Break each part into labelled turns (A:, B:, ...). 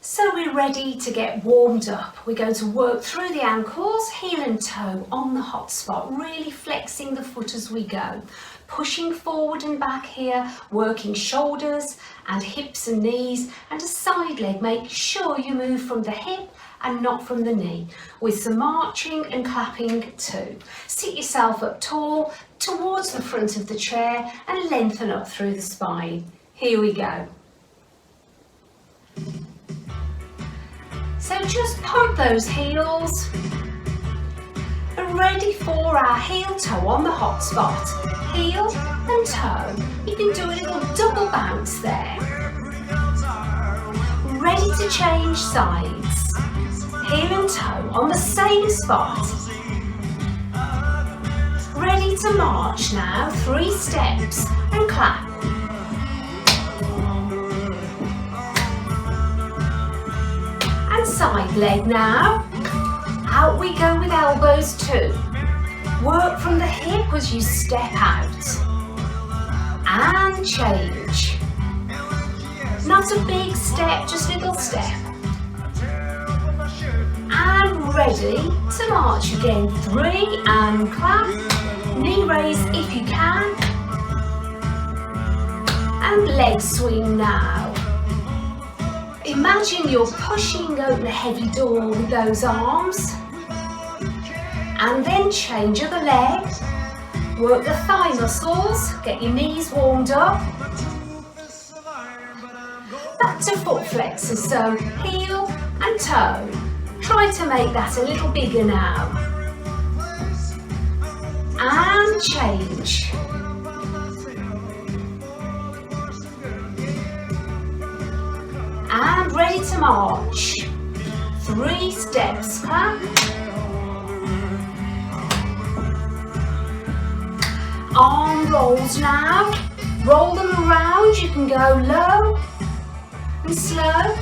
A: So we're ready to get warmed up. We're going to work through the ankles, heel and toe on the hot spot, really flexing the foot as we go. Pushing forward and back here, working shoulders and hips and knees, and a side leg. Make sure you move from the hip and not from the knee, with some marching and clapping too. Sit yourself up tall towards the front of the chair and lengthen up through the spine. Here we go. So just pump those heels and ready for our heel toe on the hot spot. Heel and toe. You can do a little double bounce there. Ready to change sides. Heel and toe on the same spot. Ready to march now, 3 steps and clap. And side leg now. Out we go with elbows too. Work from the hip as you step out. And change. Not a big step, just a little step. And ready to march again. 3 and clap. Knee raise if you can. And leg swing now. Imagine you're pushing open a heavy door with those arms. And then change of the leg. Work the thigh muscles. Get your knees warmed up. Back to foot flexors, so heel and toe. Try to make that a little bigger now. And change. And ready to march. 3 steps, clap. Arm rolls now. Roll them around. You can go low and slow,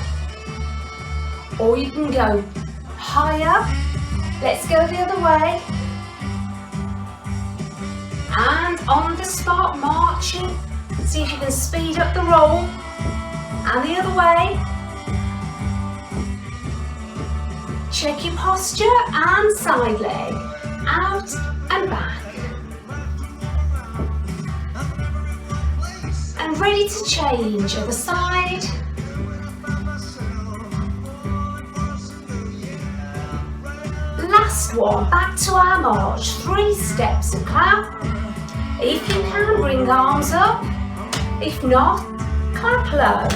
A: or you can go higher. Let's go the other way. And on the spot, marching. See if you can speed up the roll. And the other way. Check your posture and side leg. Out and back. And ready to change other side. Last one, back to our march. 3 steps and clap. If you can, bring arms up. If not, clap low.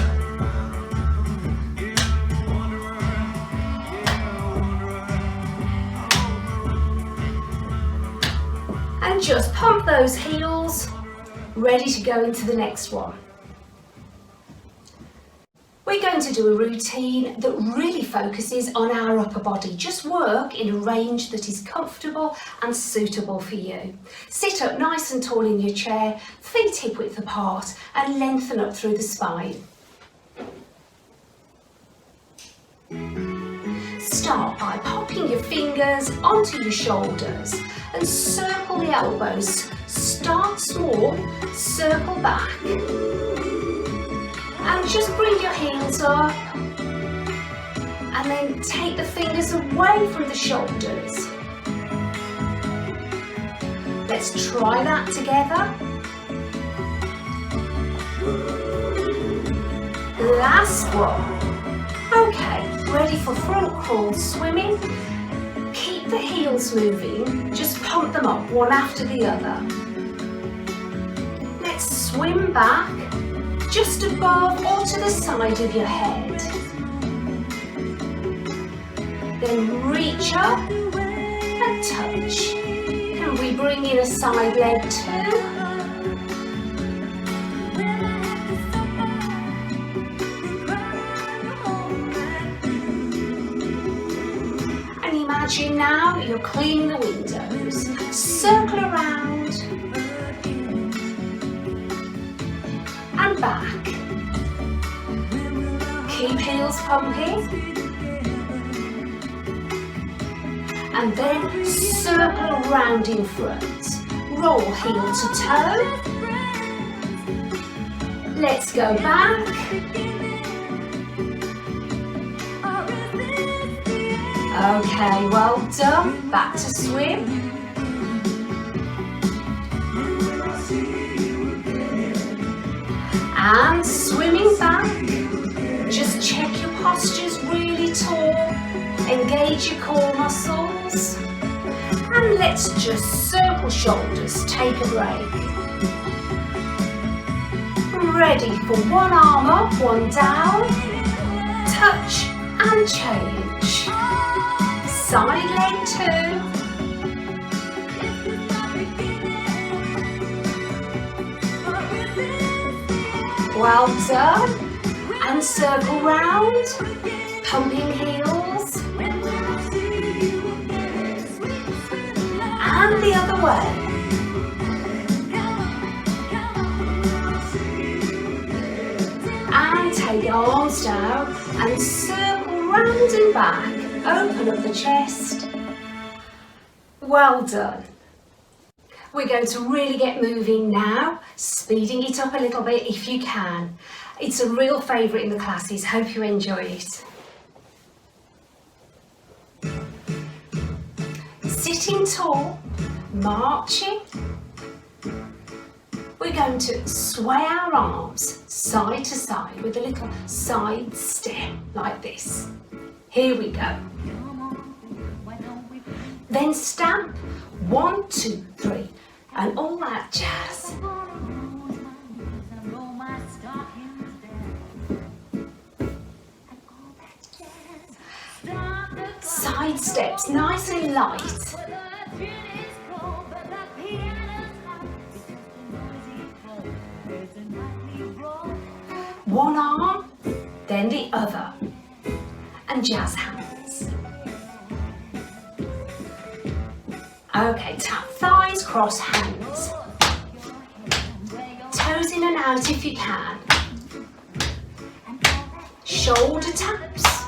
A: And just pump those heels, ready to go into the next one. We're going to do a routine that really focuses on our upper body. Just work in a range that is comfortable and suitable for you. Sit up nice and tall in your chair, feet hip width apart, and lengthen up through the spine. Start by popping your fingers onto your shoulders and circle the elbows. Start small, circle back. And just bring your heels up. And then take the fingers away from the shoulders. Let's try that together. Last one. Okay, ready for front crawl swimming. Keep the heels moving, just pump them up one after the other. Let's swim back, just above or to the side of your head. Then reach up and touch. Can we bring in a side leg too? Imagine now you're cleaning the windows. Circle around and back. Keep heels pumping. And then circle around in front. Roll heel to toe. Let's go back. Okay, well done. Back to swim. And swimming back. Just check your posture's really tall. Engage your core muscles. And let's just circle shoulders. Take a break. Ready for one arm up, one down. Touch and change. Side leg two. Well done. And circle round. Pumping heels. And the other way. And take arms down and circle round and back. Open up the chest. Well done. We're going to really get moving now, speeding it up a little bit if you can. It's a real favourite in the classes. Hope you enjoy it. Sitting tall, marching. We're going to sway our arms side to side with a little side step like this. Here we go. Then stamp 1, 2, 3 and all that jazz. Side steps, nice and light. One arm, then the other, and jazz hands. Okay, tap thighs, cross hands. Toes in and out if you can. Shoulder taps.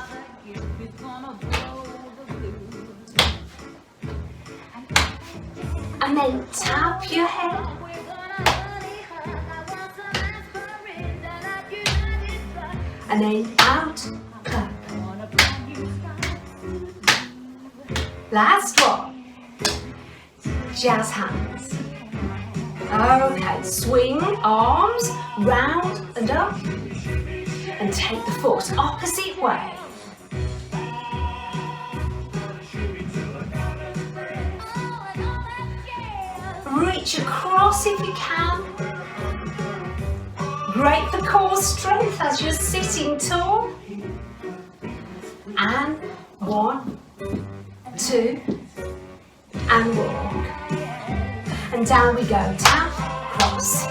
A: And then tap your head. And then out, clap. Last one. Jazz hands. Okay, swing arms round and up and take the foot opposite way. Reach across if you can. Great for core strength as you're sitting tall. And 1, 2, and walk. And down we go, tap, cross.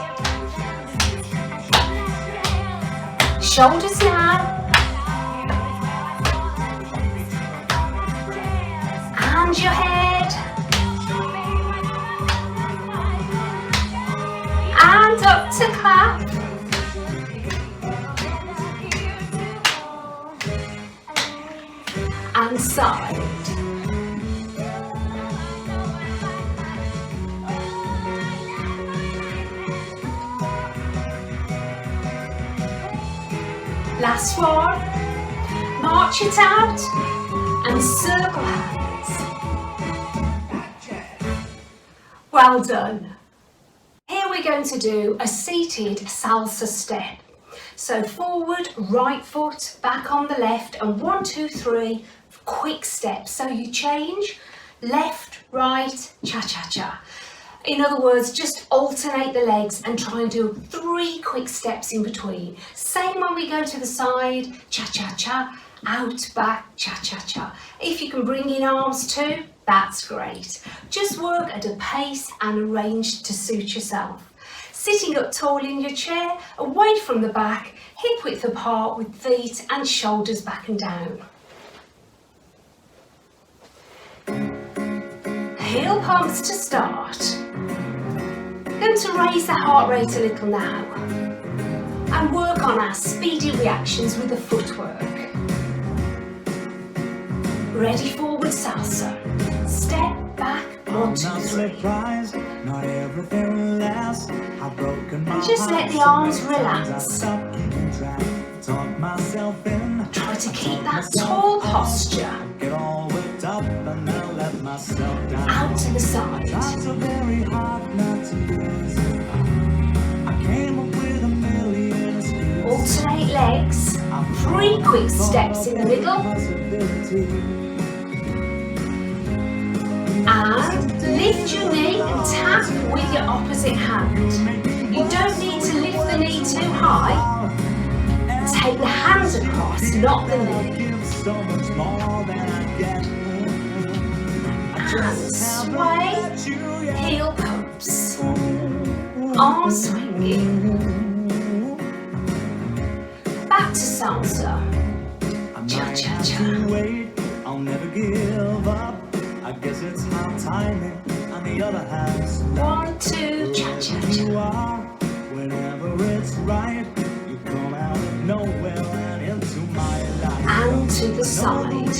A: Shoulders now. And your head. And up to clap. And side. Last one. March it out and circle hands. Well done. Here we're going to do a seated salsa step. So forward, right foot, back on the left, and 1, 2, 3, quick steps. So you change, left, right, cha-cha-cha. In other words, just alternate the legs and try and do 3 quick steps in between. Same when we go to the side, cha-cha-cha, out, back, cha-cha-cha. If you can bring in arms too, that's great. Just work at a pace and arrange to suit yourself. Sitting up tall in your chair, away from the back, hip width apart with feet and shoulders back and down. Heel pumps to start. Going to raise the heart rate a little now and work on our speedy reactions with the footwork. Ready, forward salsa. Step back, 1, 2, 3. And just let the arms relax. Try to keep that tall posture. straight legs, 3 quick steps in the middle, and lift your knee and tap with your opposite hand. You don't need to lift the knee too high. Take the hands across, not the knee. And sway, heel pumps, arms swinging. Back to salsa. Cha-cha-cha.
B: I'll never give up. I guess it's how timing on the other hand.
A: 1, 2, cha-cha-cha.
B: Whenever it's right, you come out of nowhere and into my life.
A: And to the side.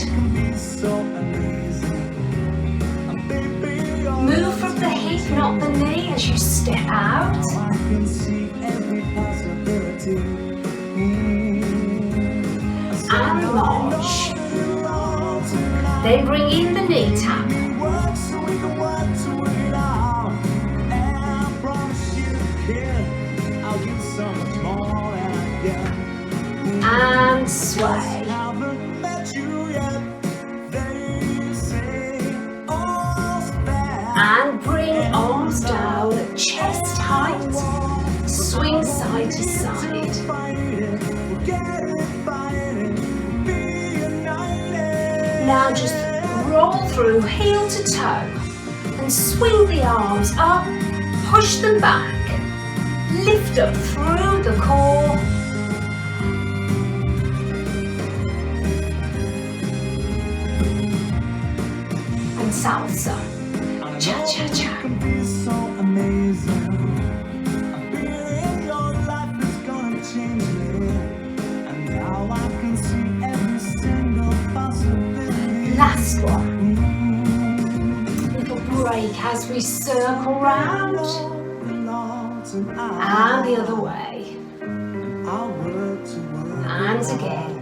A: Move from the hip, not the knee, as you step out.
B: I can see every possibility.
A: And march. Then bring in the knee tap. And sway. And bring arms down, chest height. Swing side to side. Now just roll through heel to toe and swing the arms up, push them back, lift up through the core. And salsa. Cha-cha-cha. Last one. Little break as we circle round. And the other way. And again.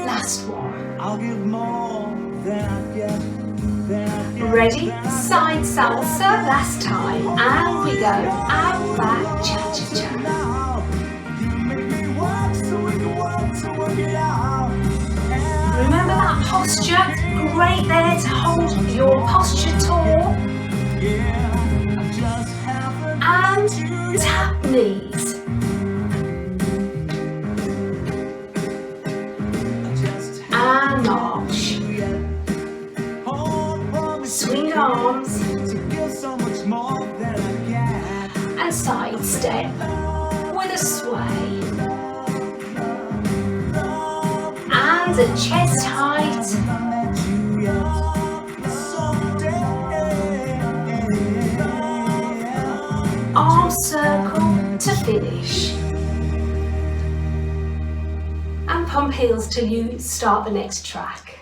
A: Last one.
B: I'll give more than I get.
A: Ready? Side salsa, last time. And we go out, back, cha-cha-cha. Remember that posture? Great there to hold your posture tall. And tap knees. And march. Swing arms. And side step with a sway. And a chest height. Arm circle to finish. And pump heels till you start the next track.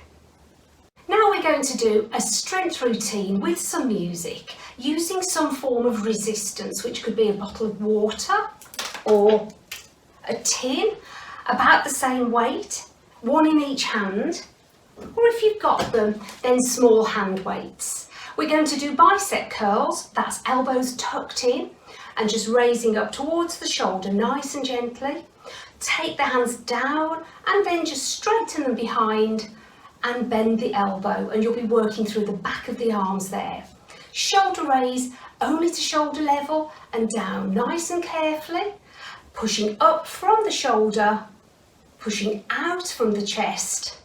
A: Now we're going to do a strength routine with some music, using some form of resistance, which could be a bottle of water or a tin, about the same weight, one in each hand, or if you've got them, then small hand weights. We're going to do bicep curls, that's elbows tucked in and just raising up towards the shoulder nice and gently. Take the hands down and then just straighten them behind and bend the elbow, and you'll be working through the back of the arms there. Shoulder raise only to shoulder level and down nice and carefully, pushing up from the shoulder, pushing out from the chest,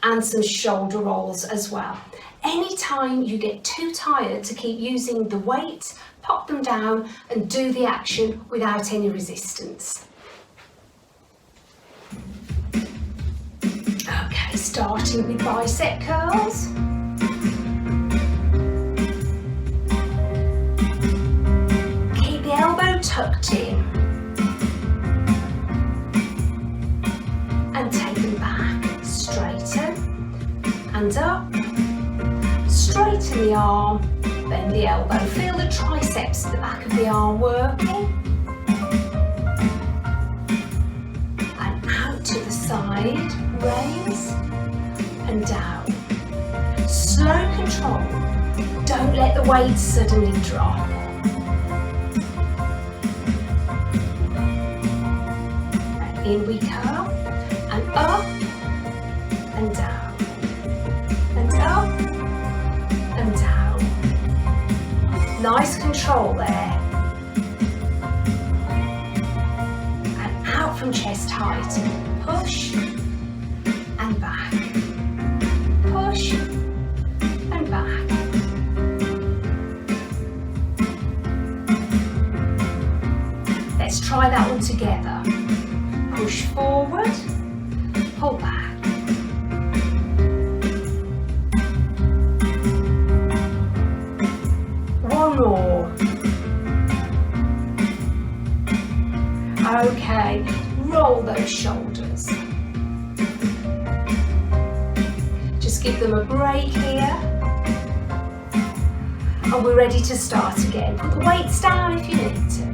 A: and some shoulder rolls as well. Anytime you get too tired to keep using the weights, pop them down and do the action without any resistance. Okay, starting with bicep curls. Keep the elbow tucked in. And take them back, straighten and up. Straighten the arm, bend the elbow. Feel the triceps at the back of the arm working. And out to the side, raise and down. Slow control. Don't let the weight suddenly drop. In we come, and up, and down, and up, and down. Nice control there. And out from chest height. Push, and back. Push, and back. Let's try that one together. Push forward, pull back. One more. Okay, roll those shoulders. Just give them a break here. And we're ready to start again. Put the weights down if you need to.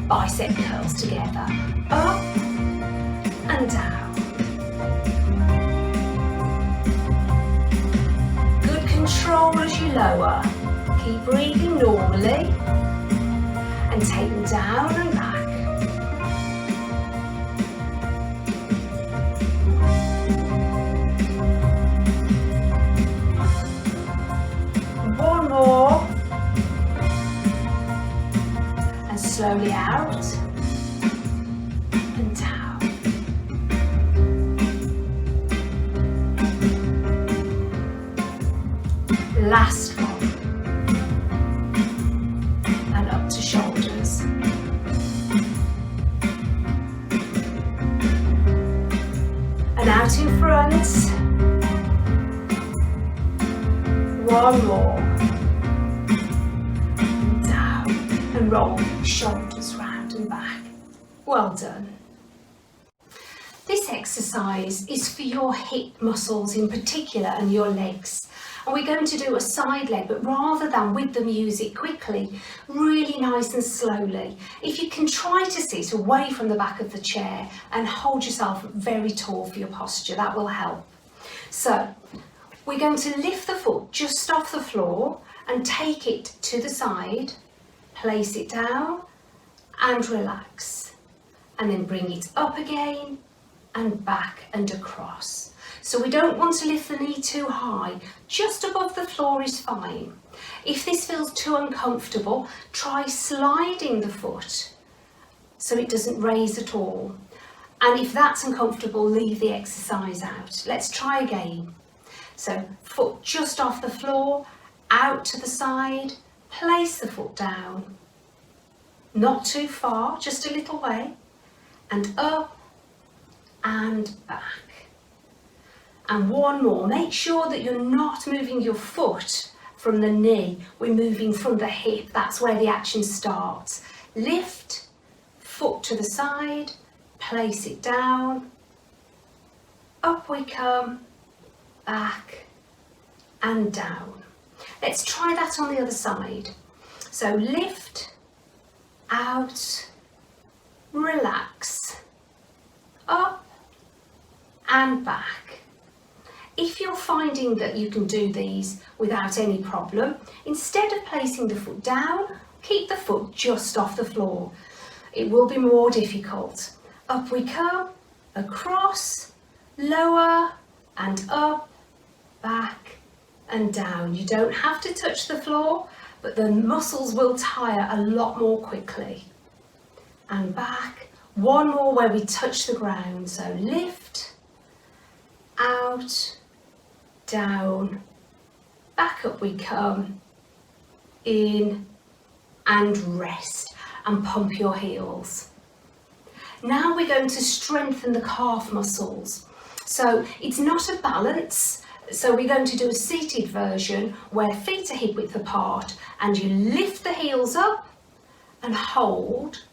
A: Bicep curls together. Up and down. Good control as you lower. Keep breathing normally. And take them down and back. One more. And slowly out and down. Last one. And up to shoulders. And out in front. One more. Down and roll shoulders round and back. Well done. This exercise is for your hip muscles in particular and your legs. And we're going to do a side leg, but rather than with the music quickly, really nice and slowly. If you can try to sit away from the back of the chair and hold yourself very tall for your posture, that will help. So we're going to lift the foot just off the floor and take it to the side, place it down and relax. And then bring it up again and back and across. So we don't want to lift the knee too high, just above the floor is fine. If this feels too uncomfortable, try sliding the foot so it doesn't raise at all. And if that's uncomfortable, leave the exercise out. Let's try again. So foot just off the floor, out to the side, place the foot down. Not too far, just a little way, and up and back. And one more. Make sure that you're not moving your foot from the knee. We're moving from the hip. That's where the action starts. Lift, foot to the side, place it down. Up we come, back and down. Let's try that on the other side. So lift, out, relax, up and back. If you're finding that you can do these without any problem, instead of placing the foot down, keep the foot just off the floor. It will be more difficult. Up we come, across, lower and up, back and down. You don't have to touch the floor, but the muscles will tire a lot more quickly. And back. One more where we touch the ground. So lift, out, down, back up we come, in and rest, and pump your heels. Now we're going to strengthen the calf muscles. So it's not a balance. So we're going to do a seated version where feet are hip width apart and you lift the heels up and hold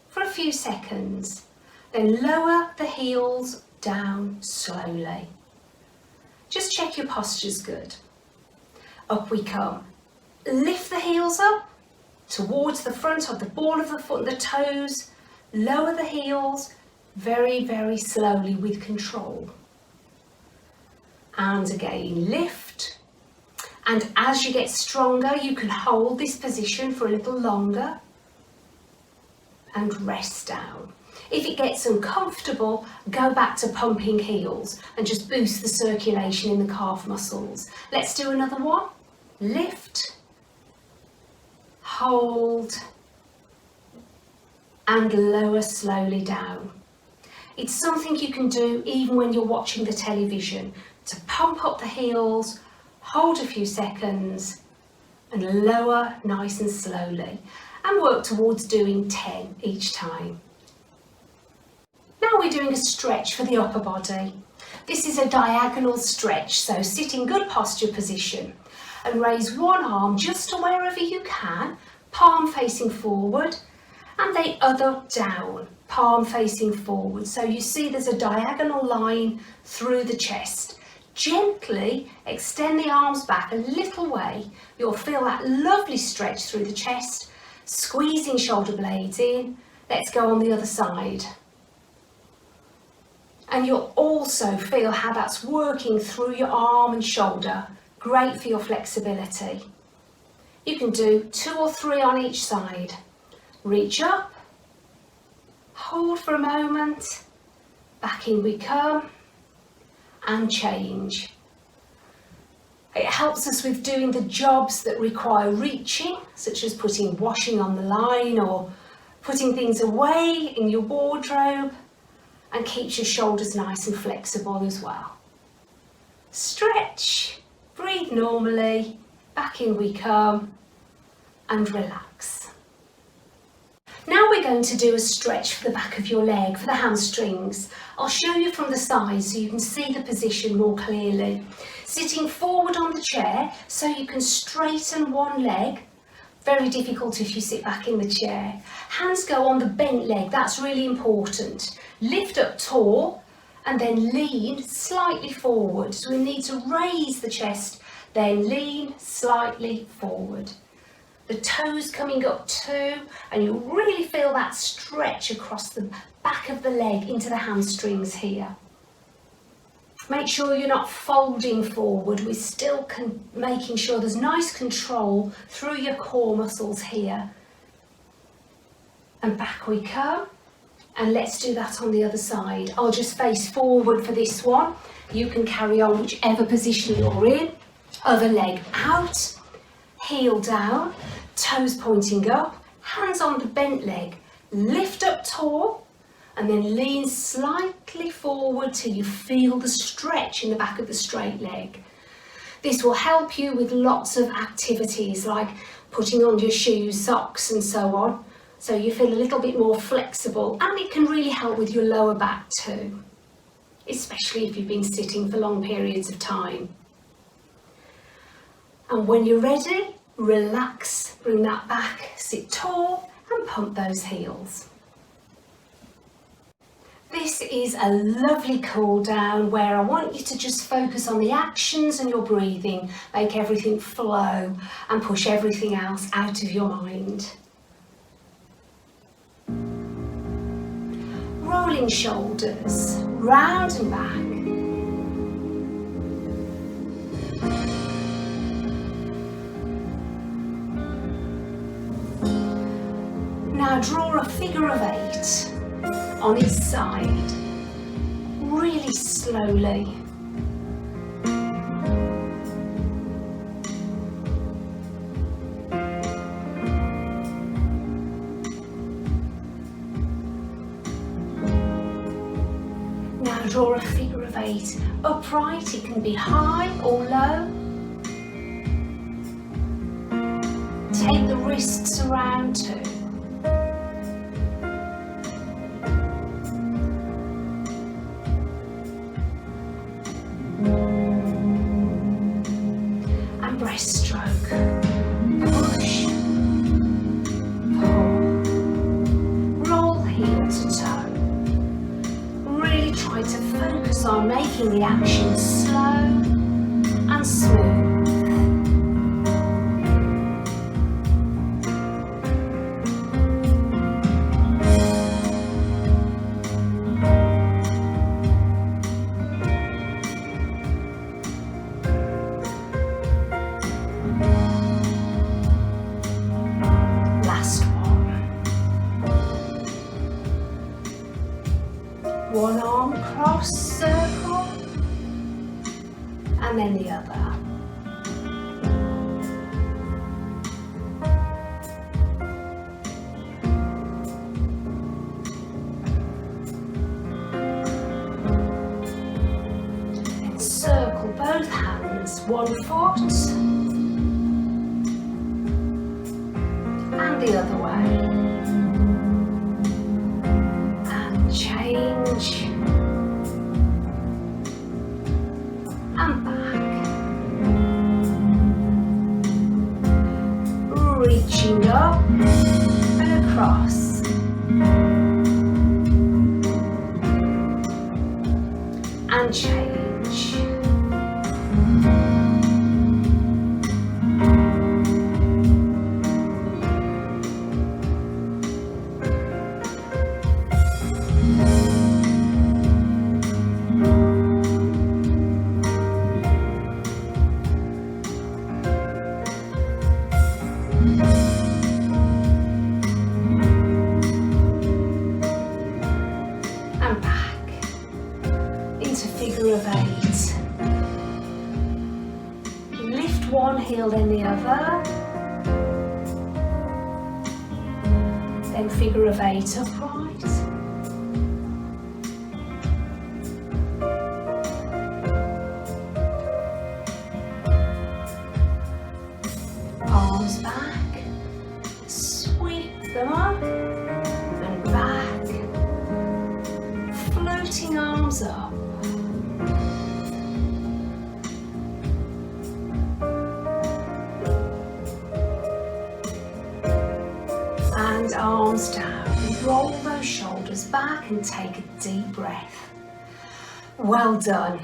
A: for a few seconds. Then lower the heels down slowly. Just check your posture's good. Up we come. Lift the heels up towards the front of the ball of the foot and the toes. Lower the heels very, very slowly with control. And again, lift. And as you get stronger, you can hold this position for a little longer. And rest down. If it gets uncomfortable, go back to pumping heels and just boost the circulation in the calf muscles. Let's do another one. Lift, hold, and lower slowly down. It's something you can do even when you're watching the television, to pump up the heels, hold a few seconds, and lower nice and slowly, and work towards doing 10 each time. Now we're doing a stretch for the upper body. This is a diagonal stretch, so sit in good posture position and raise one arm just to wherever you can, palm facing forward, and the other down, palm facing forward. So you see there's a diagonal line through the chest. Gently extend the arms back a little way. You'll feel that lovely stretch through the chest, squeezing shoulder blades in. Let's go on the other side. And you'll also feel how that's working through your arm and shoulder. Great for your flexibility. You can do 2 or 3 on each side. Reach up, hold for a moment, back in we come, and change. It helps us with doing the jobs that require reaching, such as putting washing on the line or putting things away in your wardrobe, and keeps your shoulders nice and flexible as well. Stretch, breathe normally, back in we come, and relax. Now we're going to do a stretch for the back of your leg, for the hamstrings. I'll show you from the side so you can see the position more clearly. Sitting forward on the chair so you can straighten one leg. Very difficult if you sit back in the chair. Hands go on the bent leg, that's really important. Lift up tall and then lean slightly forward. So we need to raise the chest, then lean slightly forward. The toes coming up too, and you'll really feel that stretch across the back of the leg into the hamstrings here. Make sure you're not folding forward. We're still making sure there's nice control through your core muscles here. And back we come. And let's do that on the other side. I'll just face forward for this one. You can carry on whichever position you're in. Other leg out, heel down, toes pointing up, hands on the bent leg. Lift up tall and then lean slightly forward till you feel the stretch in the back of the straight leg. This will help you with lots of activities like putting on your shoes, socks and so on. So you feel a little bit more flexible, and it can really help with your lower back too, especially if you've been sitting for long periods of time. And when you're ready, relax, bring that back, sit tall and pump those heels. This is a lovely cool down where I want you to just focus on the actions and your breathing, make everything flow and push everything else out of your mind. Rolling shoulders, round and back. Now draw a figure of 8 on its side, really slowly. Now draw a figure of 8 upright. It can be high or low. Take the wrists around too. And breaststroke. Push, pull, roll heel to toe. Really try to focus on making the action slow and smooth. One arm cross circle, and then the other. Then circle both hands, one foot, and the other way. Change and back, reaching up and across, and change. And back into figure of 8. Lift one heel, then the other. Then figure of 8 upright. Arms back, sweep them up and back, floating arms up. And arms down. Roll those shoulders back and take a deep breath. Well done.